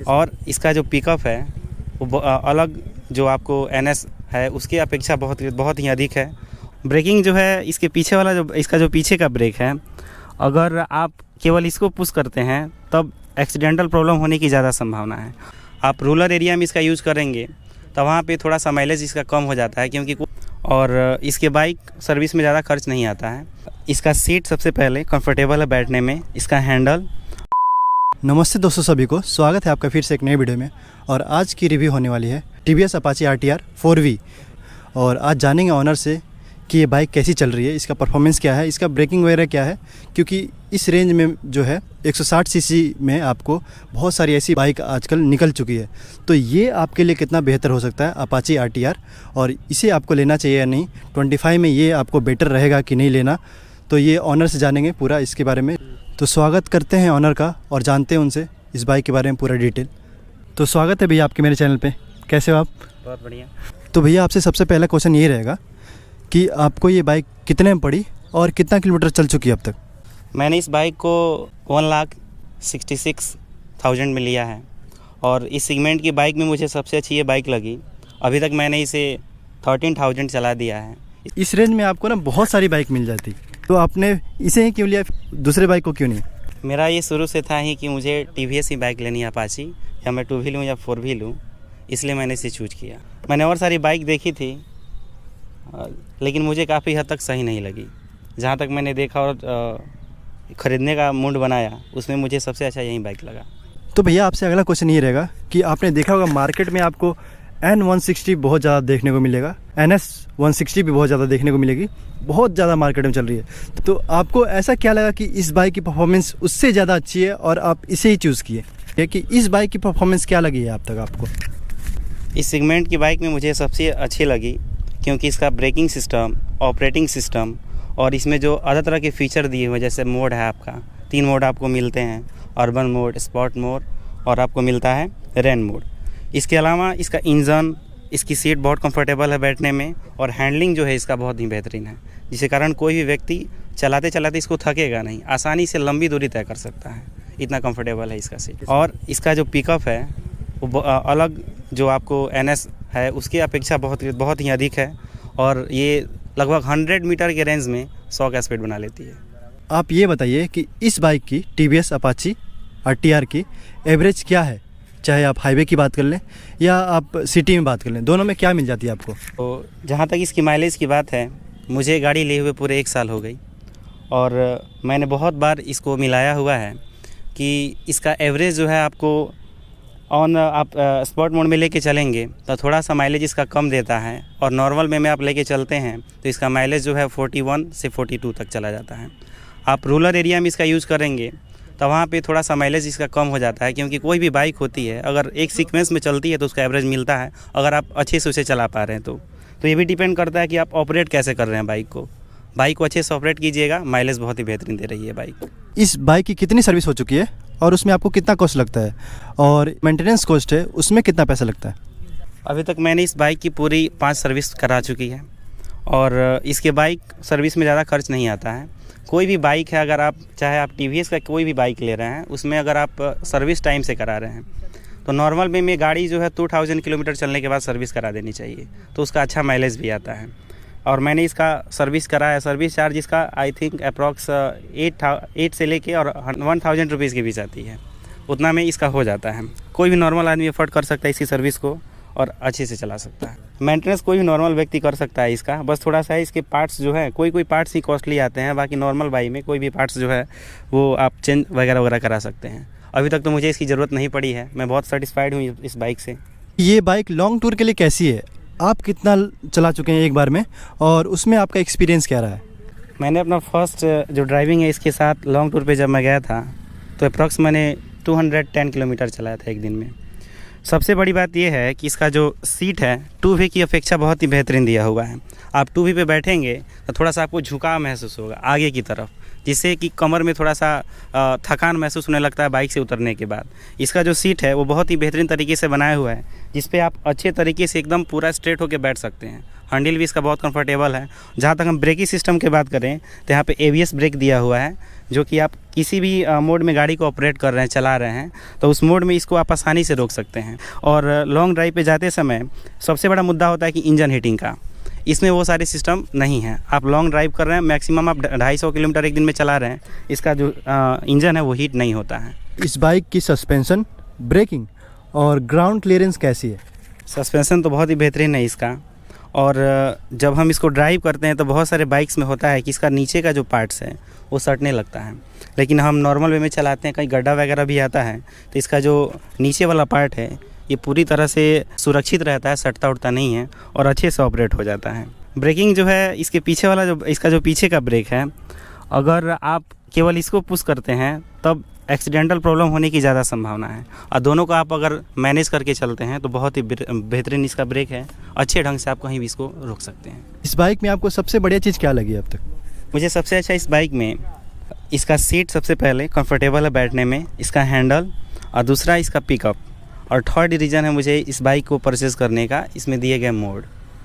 और इसका जो पिकअप है वो अलग जो आपको NS है उसकी अपेक्षा बहुत ही अधिक है। ब्रेकिंग जो है इसके पीछे वाला इसका जो पीछे का ब्रेक है, अगर आप केवल इसको पुश करते हैं तब एक्सीडेंटल प्रॉब्लम होने की ज़्यादा संभावना है। आप रूरल एरिया में इसका यूज़ करेंगे तो वहाँ पे थोड़ा सा माइलेज इसका कम हो जाता है क्योंकि और इसके बाइक सर्विस में ज़्यादा खर्च नहीं आता है। इसका सीट सबसे पहले कंफर्टेबल है बैठने में। इसका हैंडल। नमस्ते दोस्तों, सभी को स्वागत है आपका फिर से एक नए वीडियो में। और आज की रिव्यू होने वाली है TVS Apache RTR 4V। और आज जानेंगे ऑनर से कि ये बाइक कैसी चल रही है, इसका परफॉर्मेंस क्या है, इसका ब्रेकिंग वगैरह क्या है। क्योंकि इस रेंज में जो है 160 सीसी में आपको बहुत सारी ऐसी बाइक आजकल निकल चुकी है, तो ये आपके लिए कितना बेहतर हो सकता है Apache RTR, और इसे आपको लेना चाहिए या नहीं। 25 में ये आपको बेटर रहेगा कि नहीं लेना, तो ये ऑनर से जानेंगे पूरा इसके बारे में। तो स्वागत करते हैं ऑनर का और जानते हैं उनसे इस बाइक के बारे में पूरा डिटेल। तो स्वागत है भैया आपके मेरे चैनल पे। कैसे हो आप? बहुत बढ़िया। तो भैया आपसे सबसे पहला क्वेश्चन ये रहेगा कि आपको ये बाइक कितने में पड़ी और कितना किलोमीटर चल चुकी है अब तक? मैंने इस बाइक को 1,66,000 में लिया है और इस सेगमेंट की बाइक में मुझे सबसे अच्छी ये बाइक लगी। अभी तक मैंने इसे 13,000 चला दिया है। इस रेंज में आपको ना बहुत सारी बाइक मिल जाती, तो आपने इसे ही क्यों लिया, दूसरे बाइक को क्यों नहीं? मेरा ये शुरू से था ही कि मुझे TVS ही बाइक लेनी है Apache, या मैं 2V लूँ या 4V लूँ, इसलिए मैंने इसे चूज किया। मैंने और सारी बाइक देखी थी लेकिन मुझे काफ़ी हद तक सही नहीं लगी। जहाँ तक मैंने देखा और ख़रीदने का मूड बनाया उसमें मुझे सबसे अच्छा यही बाइक लगा। तो भैया आपसे अगला क्वेश्चन ये रहेगा कि आपने देखा होगा मार्केट में आपको N160 बहुत ज़्यादा देखने को मिलेगा, NS 160 भी बहुत ज़्यादा देखने को मिलेगी, बहुत ज़्यादा मार्केट में चल रही है। तो आपको ऐसा क्या लगा कि इस बाइक की परफॉर्मेंस उससे ज़्यादा अच्छी है और आप इसे ही चूज़ किए? कि इस बाइक की परफॉर्मेंस क्या लगी है अब तक आपको? इस सेगमेंट की बाइक में मुझे सबसे अच्छी लगी क्योंकि इसका ब्रेकिंग सिस्टम, ऑपरेटिंग सिस्टम और इसमें जो अलग तरह के फ़ीचर दिए हुए, जैसे मोड है आपका 3 मोड आपको मिलते हैं, अर्बन मोड, स्पॉट मोड और आपको मिलता है रेन मोड। इसके अलावा इसका इंजन, इसकी सीट बहुत कंफर्टेबल है बैठने में और हैंडलिंग जो है इसका बहुत ही बेहतरीन है, जिसके कारण कोई भी व्यक्ति चलाते चलाते इसको थकेगा नहीं, आसानी से लंबी दूरी तय कर सकता है, इतना कंफर्टेबल है इसका सीट। और इसका जो पिकअप है वो अलग जो आपको NS है उसकी अपेक्षा बहुत ही अधिक है और ये लगभग 100 मीटर के रेंज में 100 का स्पीड बना लेती है। आप ये बताइए कि इस बाइक की TVS Apache RTR की एवरेज क्या है, चाहे आप हाईवे की बात कर लें या आप सिटी में बात कर लें, दोनों में क्या मिल जाती है आपको? तो जहाँ तक इसकी माइलेज की बात है, मुझे गाड़ी लिए हुए पूरे 1 साल हो गई और मैंने बहुत बार इसको मिलाया हुआ है कि इसका एवरेज जो है आपको आप स्पॉट मोड में लेके चलेंगे तो थोड़ा सा माइलेज इसका कम देता है और नॉर्मल में आप लेके चलते हैं तो इसका माइलेज जो है 41 से 42 तक चला जाता है। आप रूरल एरिया में इसका यूज़ करेंगे तो वहाँ पे थोड़ा सा माइलेज इसका कम हो जाता है क्योंकि कोई भी बाइक होती है अगर एक सीक्वेंस में चलती है तो उसका एवरेज मिलता है अगर आप अच्छे से उसे चला पा रहे हैं तो ये भी डिपेंड करता है कि आप ऑपरेट कैसे कर रहे हैं बाइक को अच्छे से ऑपरेट कीजिएगा। माइलेज बहुत ही बेहतरीन दे रही है बाइक। इस बाइक की कितनी सर्विस हो चुकी है और उसमें आपको कितना कॉस्ट लगता है, और मेंटेनेंस कॉस्ट है उसमें कितना पैसा लगता है? अभी तक मैंने इस बाइक की पूरी 5 सर्विस करा चुकी है और इसके बाइक सर्विस में ज़्यादा खर्च नहीं आता है। कोई भी बाइक है, अगर आप चाहे आप TVS का कोई भी बाइक ले रहे हैं उसमें अगर आप सर्विस टाइम से करा रहे हैं तो नॉर्मल में गाड़ी जो है 2000 किलोमीटर चलने के बाद सर्विस करा देनी चाहिए, तो उसका अच्छा माइलेज भी आता है। और मैंने इसका सर्विस कराया, सर्विस चार्ज इसका आई थिंक अप्रॉक्स 8 से लेके और 1000 रुपीज़ के बीच आती है, उतना में इसका हो जाता है। कोई भी नॉर्मल आदमी अफोर्ड कर सकता है इसकी सर्विस को और अच्छे से चला सकता है। मेंटेनेंस कोई भी नॉर्मल व्यक्ति कर सकता है इसका, बस थोड़ा सा इसके पार्ट्स जो है कोई पार्ट्स ही कॉस्टली आते हैं, बाकी नॉर्मल बाइक में कोई भी पार्ट्स जो है वो आप चेंज वगैरह करा सकते हैं। अभी तक तो मुझे इसकी ज़रूरत नहीं पड़ी है, मैं बहुत सेटिस्फाइड हूँ इस बाइक से। ये बाइक लॉन्ग टूर के लिए कैसी है? आप कितना चला चुके हैं एक बार में और उसमें आपका एक्सपीरियंस क्या रहा है? मैंने अपना फर्स्ट जो ड्राइविंग है इसके साथ लॉन्ग टूर पे जब मैं गया था तो अप्रॉक्स मैंने 210 किलोमीटर चलाया था एक दिन में। सबसे बड़ी बात यह है कि इसका जो सीट है 2V की अपेक्षा बहुत ही बेहतरीन दिया हुआ है। आप 2V पे बैठेंगे तो थोड़ा सा आपको झुकाव महसूस होगा आगे की तरफ, जिससे कि कमर में थोड़ा सा थकान महसूस होने लगता है बाइक से उतरने के बाद। इसका जो सीट है वो बहुत ही बेहतरीन तरीके से बनाया हुआ है, जिस पे आप अच्छे तरीके से एकदम पूरा स्ट्रेट होकर बैठ सकते हैं। हैंडल भी इसका बहुत कंफर्टेबल है। जहाँ तक हम ब्रेकिंग सिस्टम की बात करें तो यहाँ पे ABS ब्रेक दिया हुआ है, जो कि आप किसी भी मोड में गाड़ी को ऑपरेट कर रहे हैं, चला रहे हैं, तो उस मोड में इसको आप आसानी से रोक सकते हैं। और लॉन्ग ड्राइव पे जाते समय सबसे बड़ा मुद्दा होता है कि इंजन हीटिंग का। इसमें वो सारे सिस्टम नहीं है। आप लॉन्ग ड्राइव कर रहे हैं, मैक्सिमम आप 250 किलोमीटर एक दिन में चला रहे हैं, इसका जो इंजन है वो हीट नहीं होता है। इस बाइक की सस्पेंशन, ब्रेकिंग और ग्राउंड क्लियरेंस कैसी है? सस्पेंशन तो बहुत ही बेहतरीन है इसका। और जब हम इसको ड्राइव करते हैं तो बहुत सारे बाइक्स में होता है कि इसका नीचे का जो पार्ट्स है वो सटने लगता है, लेकिन हम नॉर्मल वे में चलाते हैं, कहीं गड्ढा वगैरह भी आता है तो इसका जो नीचे वाला पार्ट है ये पूरी तरह से सुरक्षित रहता है, सटता उठता नहीं है और अच्छे से ऑपरेट हो जाता है। ब्रेकिंग जो है, इसके पीछे वाला जो इसका जो पीछे का ब्रेक है, अगर आप केवल इसको पुश करते हैं तब एक्सीडेंटल प्रॉब्लम होने की ज़्यादा संभावना है, और दोनों को आप अगर मैनेज करके चलते हैं तो बहुत ही बेहतरीन इसका ब्रेक है। अच्छे ढंग से आप कहीं भी इसको रोक सकते हैं। इस बाइक में आपको सबसे बढ़िया चीज़ क्या लगी अब तक? मुझे सबसे अच्छा इस बाइक में इसका सीट सबसे पहले कंफर्टेबल है बैठने में, इसका हैंडल, और दूसरा इसका पिकअप, और थर्ड रीज़न है मुझे इस बाइक को परचेज़ करने का इसमें दिए गए मोड,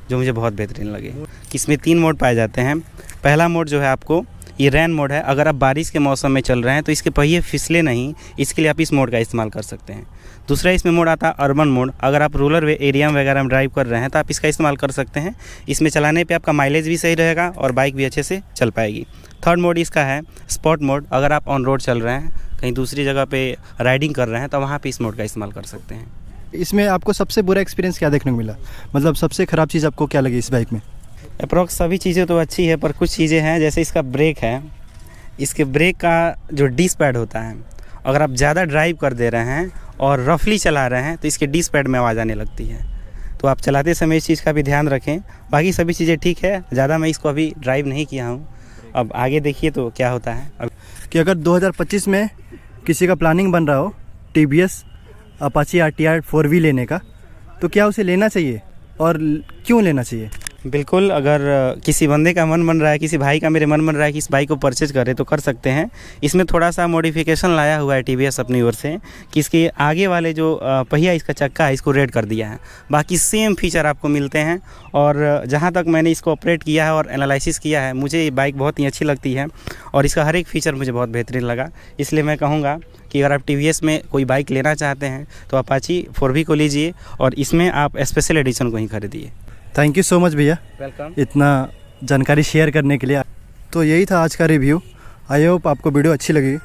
जो मुझे बहुत बेहतरीन लगे। इसमें 3 मोड पाए जाते हैं। पहला मोड जो है आपको ये रेन मोड है। अगर आप बारिश के मौसम में चल रहे हैं तो इसके पहिए फिसले नहीं, इसके लिए आप इस मोड का इस्तेमाल कर सकते हैं। दूसरा इसमें मोड आता है अर्बन मोड। अगर आप रूरल एरिया में वगैरह में ड्राइव कर रहे हैं तो आप इसका इस्तेमाल कर सकते हैं। इसमें चलाने पे आपका माइलेज भी सही रहेगा और बाइक भी अच्छे से चल पाएगी। थर्ड मोड इसका है स्पॉट मोड। अगर आप ऑन रोड चल रहे हैं, कहीं दूसरी जगह पे राइडिंग कर रहे हैं तो वहाँ पे इस मोड का इस्तेमाल कर सकते हैं। इसमें आपको सबसे बुरा एक्सपीरियंस क्या देखने को मिला? मतलब सबसे ख़राब चीज़ आपको क्या लगी इस बाइक में? अप्रॉक्स सभी चीज़ें तो अच्छी है, पर कुछ चीज़ें हैं, जैसे इसका ब्रेक है। इसके ब्रेक का जो डिस्क पैड होता है, अगर आप ज़्यादा ड्राइव कर दे रहे हैं और रफली चला रहे हैं तो इसके डिस्क पैड में आवाज़ आने लगती है। तो आप चलाते समय इस चीज़ का भी ध्यान रखें। बाकी सभी चीज़ें ठीक है, ज़्यादा मैं इसको अभी ड्राइव नहीं किया हूँ, अब आगे देखिए तो क्या होता है। कि अगर 2025 में किसी का प्लानिंग बन रहा हो TVS अपाची RTR 4V लेने का, तो क्या उसे लेना चाहिए और क्यों लेना चाहिए? बिल्कुल, अगर किसी बंदे का मन बन रहा है, किसी भाई का मेरे मन बन रहा है कि इस बाइक को परचेज करे तो कर सकते हैं। इसमें थोड़ा सा मॉडिफिकेशन लाया हुआ है TVS अपनी ओर से, कि इसके आगे वाले जो पहिया इसका चक्का है इसको रेड कर दिया है। बाकी सेम फीचर आपको मिलते हैं। और जहाँ तक मैंने इसको ऑपरेट किया है और एनालिसिस किया है, मुझे ये बाइक बहुत ही अच्छी लगती है और इसका हर एक फीचर मुझे बहुत बेहतरीन लगा। इसलिए मैं कहूँगा कि अगर आप TVS में कोई बाइक लेना चाहते हैं तो अपाची 4V को लीजिए और इसमें आप स्पेशल एडिशन को ही खरीदिए। थैंक यू सो मच भैया, वेलकम, इतना जानकारी शेयर करने के लिए। तो यही था आज का रिव्यू। आई होप आपको वीडियो अच्छी लगी।